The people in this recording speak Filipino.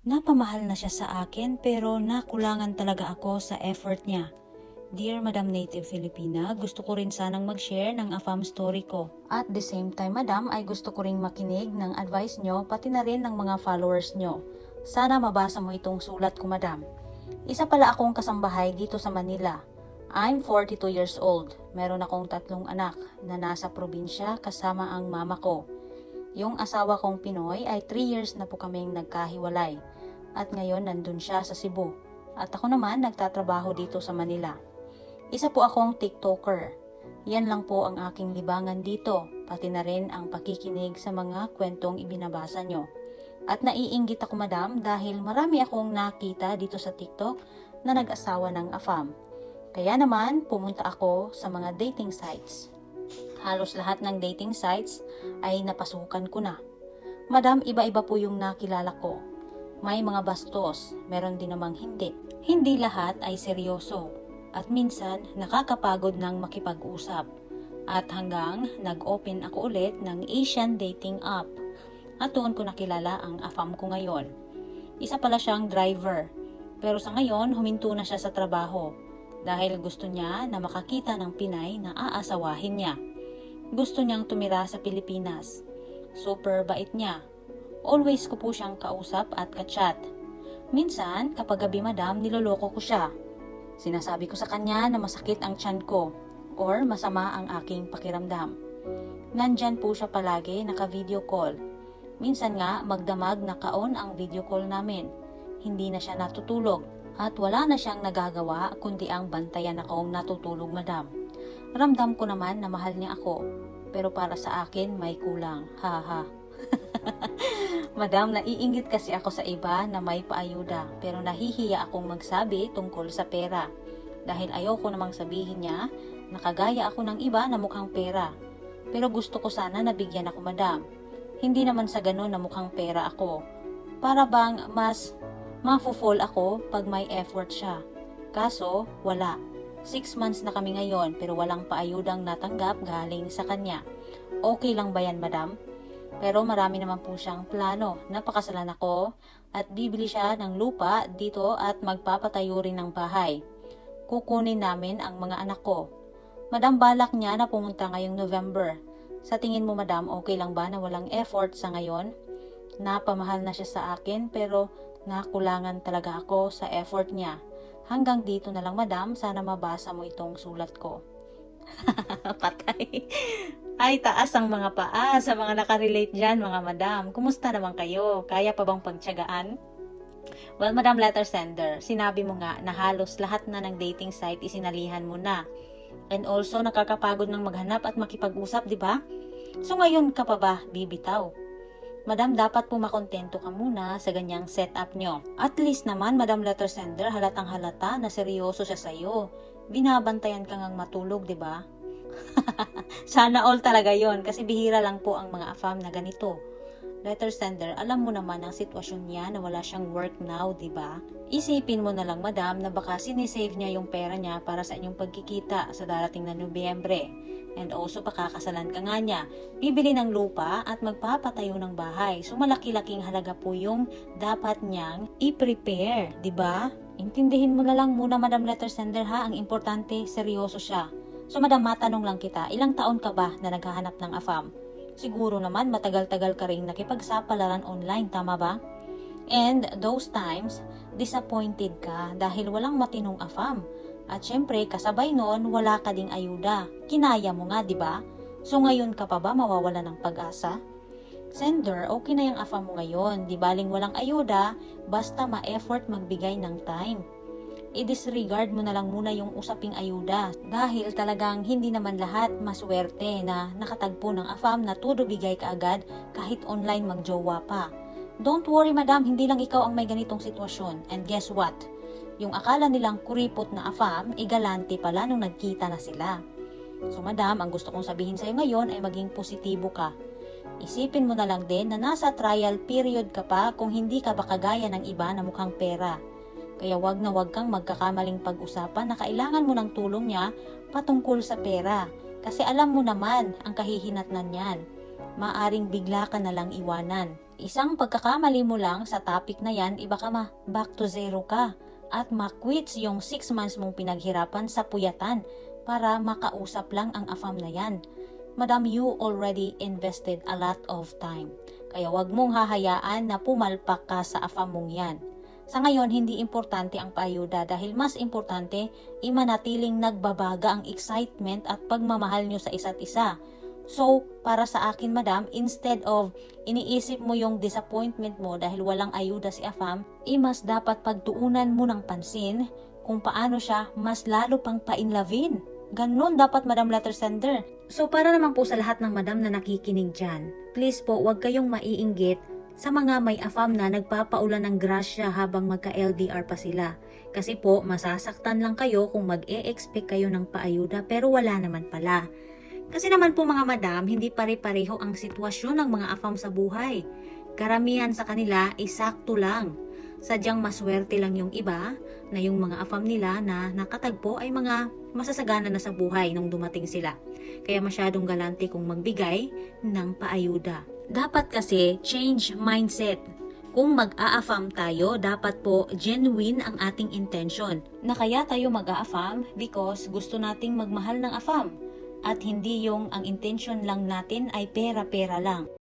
Napamahal na siya sa akin pero nakulangan talaga ako sa effort niya. Dear Madam Native Filipina, gusto ko rin sanang mag-share ng AFAM story ko. At the same time, Madam, ay gusto ko rin makinig ng advice nyo pati na rin ng mga followers nyo. Sana mabasa mo itong sulat ko, Madam. Isa pala akong kasambahay dito sa Manila. I'm 42 years old. Meron akong 3 anak na nasa probinsya kasama ang mama ko. Yung asawa kong Pinoy ay 3 years na po kaming nagkahiwalay. At ngayon nandun siya sa Cebu. At ako naman nagtatrabaho dito sa Manila. Isa po akong TikToker. Yan lang po ang aking libangan dito, pati na rin ang pakikinig sa mga kwentong ibinabasa nyo. At naiinggit ako, Madam, dahil marami akong nakita dito sa TikTok na nag-asawa ng AFAM. Kaya naman, pumunta ako sa mga dating sites. Halos lahat ng dating sites ay napasukan ko na. Madam, iba-iba po yung nakilala ko. May mga bastos, meron din namang hindi. Hindi lahat ay seryoso. At minsan, nakakapagod ng makipag-usap. At hanggang nag-open ako ulit ng Asian dating app. At doon ko nakilala ang AFAM ko ngayon. Isa pala siyang driver. Pero sa ngayon, huminto na siya sa trabaho. Dahil gusto niya na makakita ng Pinay na aasawahin niya. Gusto niyang tumira sa Pilipinas. Super bait niya. Always ko po siyang kausap at kachat. Minsan, kapag gabi, Madam, niloloko ko siya. Sinasabi ko sa kanya na masakit ang tiyan ko or masama ang aking pakiramdam. Nandyan po siya palagi naka-video call. Minsan nga magdamag na kaon ang video call namin. Hindi na siya natutulog at wala na siyang nagagawa kundi ang bantayan akong natutulog, Madam. Ramdam ko naman na mahal niya ako pero para sa akin may kulang. Haha. Madam, naiinggit kasi ako sa iba na may paayuda pero nahihiya akong magsabi tungkol sa pera. Dahil ayoko namang sabihin niya na kagaya ako ng iba na mukhang pera. Pero gusto ko sana nabigyan ako, Madam. Hindi naman sa ganun na mukhang pera ako. Para bang mas mafo-fall ako pag may effort siya. Kaso, wala. 6 months na kami ngayon pero walang paayudang natanggap galing sa kanya. Okay lang ba yan, Madam? Pero marami naman po siyang plano. Napakasalan ako at bibili siya ng lupa dito at magpapatayo rin ng bahay. Kukunin namin ang mga anak ko. Madam, balak niya na pumunta ngayong November. Sa tingin mo, Madam, okay lang ba na walang effort sa ngayon? Napamahal na siya sa akin pero nakulangan talaga ako sa effort niya. Hanggang dito na lang, Madam. Sana mabasa mo itong sulat ko. Patay. Ay, taas ang mga paa sa mga nakarelate dyan, mga Madam. Kumusta naman kayo? Kaya pa bang pagtiyagaan? Well, Madam Letter Sender, sinabi mo nga na halos lahat na ng dating site isinalihan mo na. And also, nakakapagod ng maghanap at makipag-usap, di ba? So ngayon ka pa ba bibitaw? Madam, dapat po makontento ka muna sa ganyang setup nyo. At least naman, Madam Letter Sender, halatang halata na seryoso siya sa'yo. Binabantayan ka ngang matulog, di ba? Sana all talaga yon kasi bihira lang po ang mga AFAM na ganito. Letter sender, alam mo naman ang sitwasyon niya na wala siyang work now, di ba? Isipin mo na lang, Madam, na baka sinisave niya yung pera niya para sa inyong pagkikita sa darating na Nobyembre. And also, pakakasalan ka nga niya. Bibili ng lupa at magpapatayo ng bahay. So, malaki-laking halaga po yung dapat niyang i-prepare, di ba? Intindihin mo na lang muna, Madam Letter Sender, ha? Ang importante, seryoso siya. So, Madam, matanong lang kita, ilang taon ka ba na naghahanap ng AFAM? Siguro naman matagal-tagal ka rin nakipagsapalaran online, tama ba? And those times, disappointed ka dahil walang matinong AFAM. At syempre, kasabay noon, wala ka ding ayuda. Kinaya mo nga, di ba? So ngayon ka pa ba mawawala ng pag-asa? Sender, okay na yung AFAM mo ngayon. Di baling walang ayuda, basta ma-effort magbigay ng time. I-disregard mo na lang muna yung usaping ayuda dahil talagang hindi naman lahat maswerte na nakatagpo ng AFAM na todo bigay kaagad kahit online magjowa pa. Don't worry, Madam, hindi lang ikaw ang may ganitong sitwasyon. And guess what? Yung akala nilang kuripot na AFAM, galante pala nung nagkita na sila. So, Madam, ang gusto kong sabihin sa'yo ngayon ay maging positibo ka. Isipin mo na lang din na nasa trial period ka pa kung hindi ka ba kagaya ng iba na mukhang pera. Kaya wag na wag kang magkakamaling pag-usapan na kailangan mo ng tulong niya patungkol sa pera. Kasi alam mo naman ang kahihinatnan niyan. Maaring bigla ka na lang iwanan. Isang pagkakamali mo lang sa topic na yan, iba ka back to zero ka at makwits yung 6 months mong pinaghirapan sa puyatan para makausap lang ang AFAM na yan. Madam, you already invested a lot of time. Kaya wag mong hahayaan na pumalpak ka sa AFAM mong yan. Sa ngayon, hindi importante ang paayuda dahil mas importante, imanatiling nagbabaga ang excitement at pagmamahal nyo sa isa't isa. So, para sa akin, madam, instead of iniisip mo yung disappointment mo dahil walang ayuda si AFAM, mas dapat pagtuunan mo ng pansin kung paano siya mas lalo pang painlavin. Ganon dapat, Madam Letter Sender. So, para naman po sa lahat ng madam na nakikinig dyan, please po, huwag kayong maiinggit sa mga may AFAM na nagpapaulan ng grasya habang magka-LDR pa sila. Kasi po, masasaktan lang kayo kung mag-e-expect kayo ng paayuda pero wala naman pala. Kasi naman po mga madam, hindi pare-pareho ang sitwasyon ng mga AFAM sa buhay. Karamihan sa kanila ay sakto lang. Sadyang maswerte lang yung iba na yung mga AFAM nila na nakatagpo ay mga masasagana na sa buhay nung dumating sila. Kaya masyadong galante kung magbigay ng paayuda. Dapat kasi change mindset. Kung mag-a-AFAM tayo, dapat po genuine ang ating intention. Na kaya tayo mag-a-AFAM because gusto nating magmahal ng AFAM. At hindi yung ang intention lang natin ay pera-pera lang.